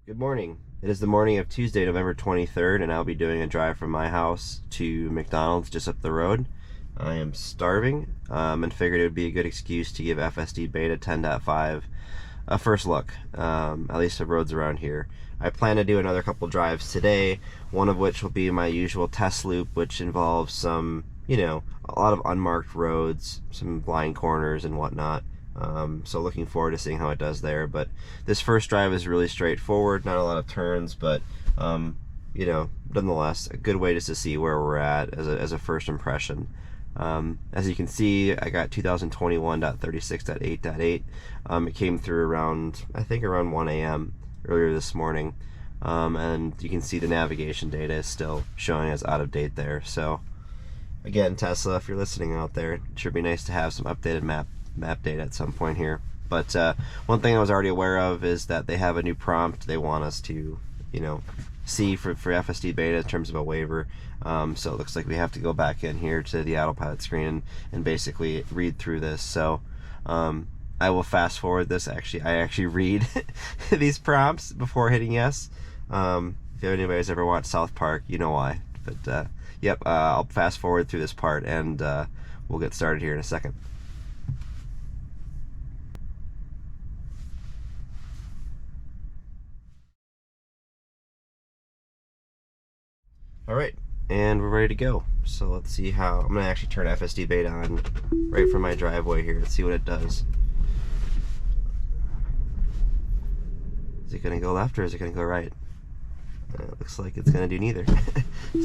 Good morning. It is the morning of Tuesday, November 23rd, and I'll be doing a drive from my house to McDonald's just up the road. I am starving and figured it would be a good excuse to give FSD Beta 10.5 a first look, at least of roads around here. I plan to do another couple drives today, one of which will be my usual test loop, which involves some, a lot of unmarked roads, some blind corners and whatnot. So looking forward to seeing how it does there. But this first drive is really straightforward, not a lot of turns, but nonetheless, a good way just to see where we're at as a first impression. As you can see, I got 2021.36.8.8. It came through around, I think around 1 a.m. earlier this morning. And you can see the navigation data is still showing as out of date there. So again, Tesla, if you're listening out there, it should be nice to have some updated map data at some point here. But one thing I was already aware of is that they have a new prompt they want us to, see for FSD Beta in terms of a waiver. So it looks like we have to go back in here to the autopilot screen and basically read through this. So I will fast forward this. I actually read these prompts before hitting yes. If anybody's ever watched South Park, you know why. But yep, I'll fast forward through this part and we'll get started here in a second. Alright, and we're ready to go. So let's see how, I'm going to actually turn FSD Beta on right from my driveway here. Let's see what it does. Is it going to go left or is it going to go right? It looks like it's going to do neither.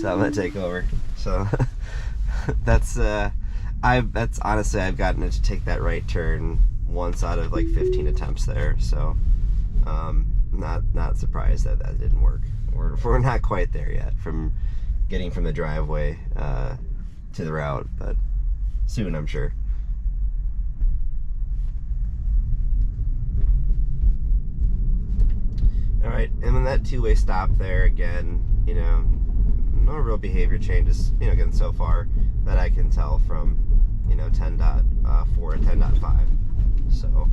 So I'm going to take over. So that's honestly, I've gotten it to take that right turn once out of like 15 attempts there. So not surprised that didn't work. We're not quite there yet from getting from the driveway to the route, but soon, I'm sure. All right, and then that two-way stop there again, no real behavior changes, again, so far that I can tell from, 10.4 to 10.5. So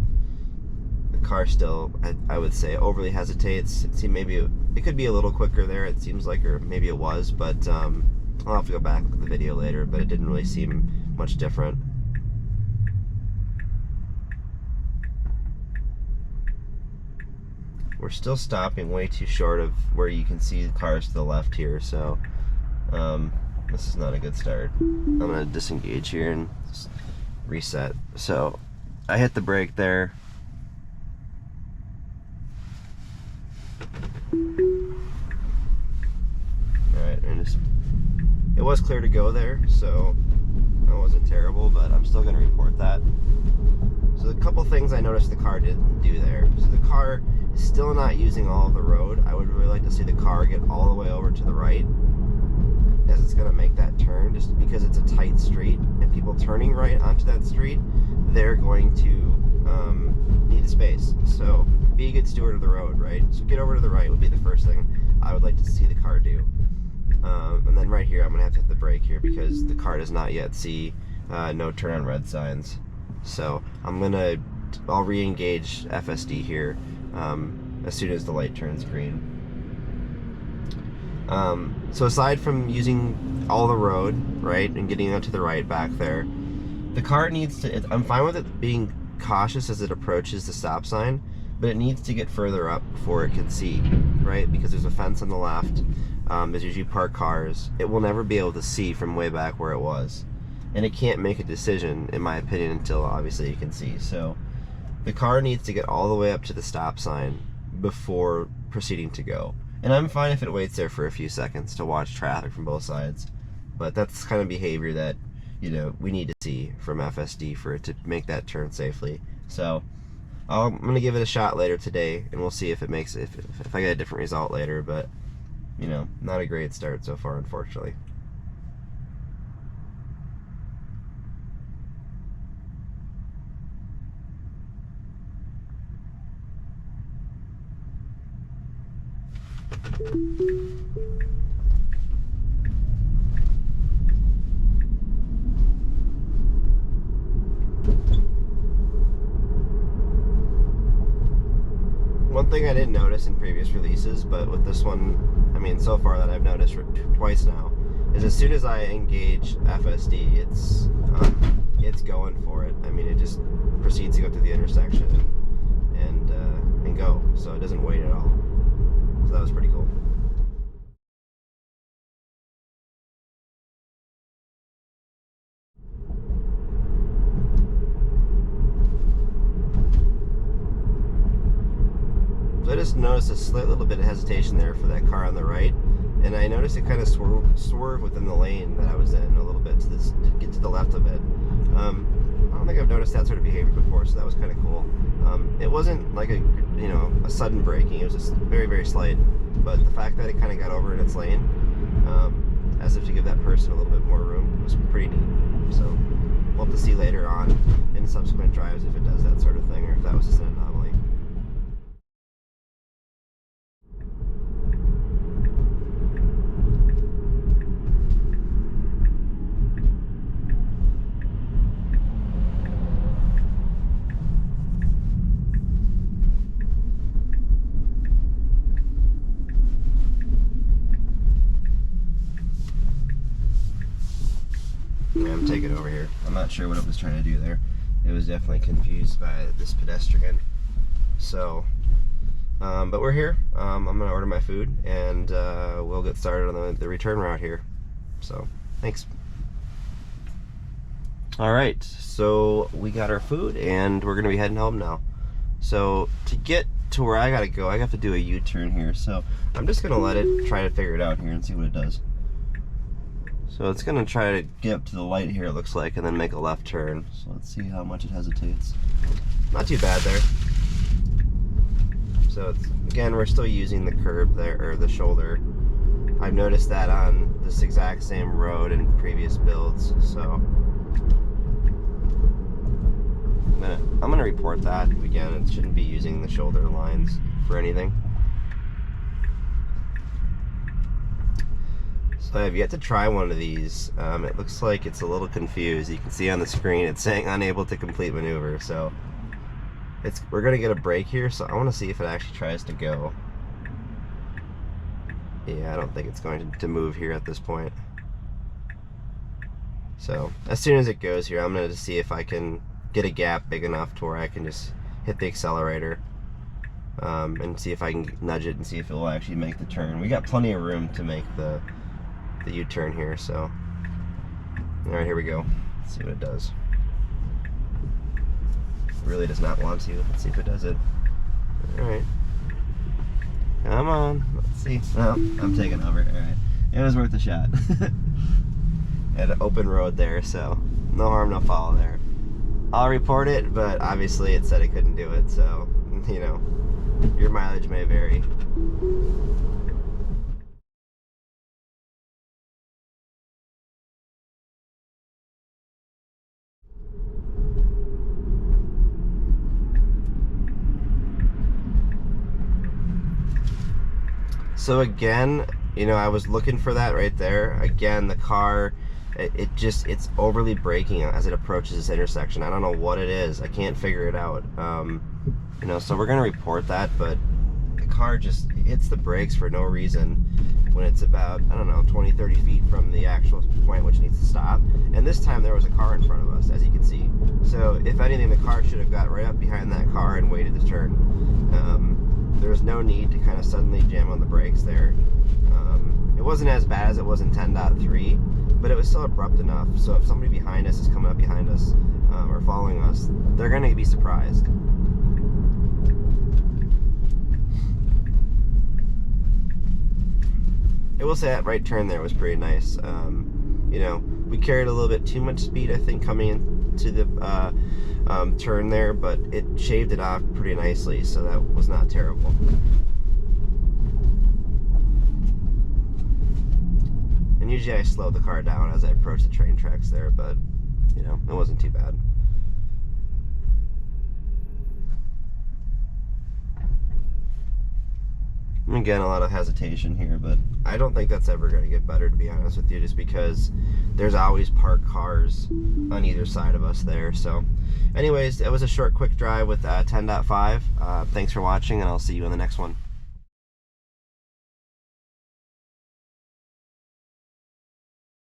the car still, I would say, overly hesitates. Maybe it could be a little quicker there, it seems like, or maybe it was, but I'll have to go back to the video later, but it didn't really seem much different. We're still stopping way too short of where you can see the cars to the left here, so this is not a good start. I'm gonna disengage here and reset. So I hit the brake there. Alright, and it was clear to go there, so it wasn't terrible, but I'm still going to report that. So a couple things I noticed the car didn't do there. So the car is still not using all of the road. I would really like to see the car get all the way over to the right as it's going to make that turn, just because it's a tight street, and people turning right onto that street, they're going to need space. So be a good steward of the road, right? So get over to the right would be the first thing I would like to see the car do. And then right here, I'm gonna have to hit the brake here because the car does not yet see no turn on red signs. So I'll re-engage FSD here as soon as the light turns green. So aside from using all the road, right, and getting out to the right back there, the car needs to, I'm fine with it being cautious as it approaches the stop sign, but it needs to get further up before it can see, right? Because there's a fence on the left. There's usually parked cars. It will never be able to see from way back where it was. And it can't make a decision, in my opinion, until obviously you can see. So the car needs to get all the way up to the stop sign before proceeding to go. And I'm fine if it waits there for a few seconds to watch traffic from both sides. But that's kind of behavior that, we need to see from FSD for it to make that turn safely. So I'm going to give it a shot later today, and we'll see if it makes if I get a different result later, but not a great start so far, unfortunately. One thing I didn't notice in previous releases, but with this one, I mean, so far that I've noticed twice now, is as soon as I engage FSD, it's going for it. I mean, it just proceeds to go through the intersection and go, so it doesn't wait at all. So that was pretty cool. So I just noticed a slight little bit of hesitation there for that car on the right, and I noticed it kind of swerve within the lane that I was in a little bit to get to the left of it. I don't think I've noticed that sort of behavior before, so that was kind of cool. It wasn't like a sudden braking; it was just very, very slight. But the fact that it kind of got over in its lane, as if to give that person a little bit more room, was pretty neat. So we'll have to see later on in subsequent drives if it does that sort of thing, or if that was just an anomaly. I'm taking over here. I'm not sure what it was trying to do there. It was definitely confused by this pedestrian. So, but we're here. I'm gonna order my food and we'll get started on the return route here. So, thanks. All right, so we got our food and we're gonna be heading home now. So to get to where I gotta go, I have to do a U-turn here. So I'm just gonna let it try to figure it out here and see what it does. So it's gonna try to get up to the light here, it looks like, and then make a left turn. So let's see how much it hesitates. Not too bad there. So it's, again, we're still using the curb there, or the shoulder. I've noticed that on this exact same road in previous builds. So I'm gonna report that. Again, it shouldn't be using the shoulder lines for anything. So I've yet to try one of these. It looks like it's a little confused. You can see on the screen it's saying unable to complete maneuver. So we're gonna get a break here. So I want to see if it actually tries to go. Yeah, I don't think it's going to move here at this point. So as soon as it goes here, I'm gonna see if I can get a gap big enough to where I can just hit the accelerator and see if I can nudge it and see if it will actually make the turn. We got plenty of room to make the U-turn here, so alright, here we go. Let's see what it does. It really does not want to. Let's see if it does it. Alright. Come on. Let's see. Oh, I'm taking over. Alright. It was worth a shot. Had an open road there, so no harm, no foul there. I'll report it, but obviously it said it couldn't do it, so, you know, your mileage may vary. So again, you know, I was looking for that right there. Again, the car, it's overly braking as it approaches this intersection. I don't know what it is. I can't figure it out. You know, so we're gonna report that, but the car just hits the brakes for no reason when it's about, I don't know, 20, 30 feet from the actual point which needs to stop. And this time there was a car in front of us, as you can see. So if anything, the car should have got right up behind that car and waited to turn. There was no need to kind of suddenly jam on the brakes there. It wasn't as bad as it was in 10.3, but it was still abrupt enough. So if somebody behind us is coming up behind us or following us, they're going to be surprised. I will say that right turn there was pretty nice. You know, we carried a little bit too much speed, I think, coming into the turn there, but it shaved it off pretty nicely, so that was not terrible. And usually I slow the car down as I approach the train tracks there, but, you know, it wasn't too bad. Again, a lot of hesitation here, but I don't think that's ever going to get better, to be honest with you, just because there's always parked cars on either side of us there. So anyways, it was a short, quick drive with 10.5. Thanks for watching, and I'll see you in the next one.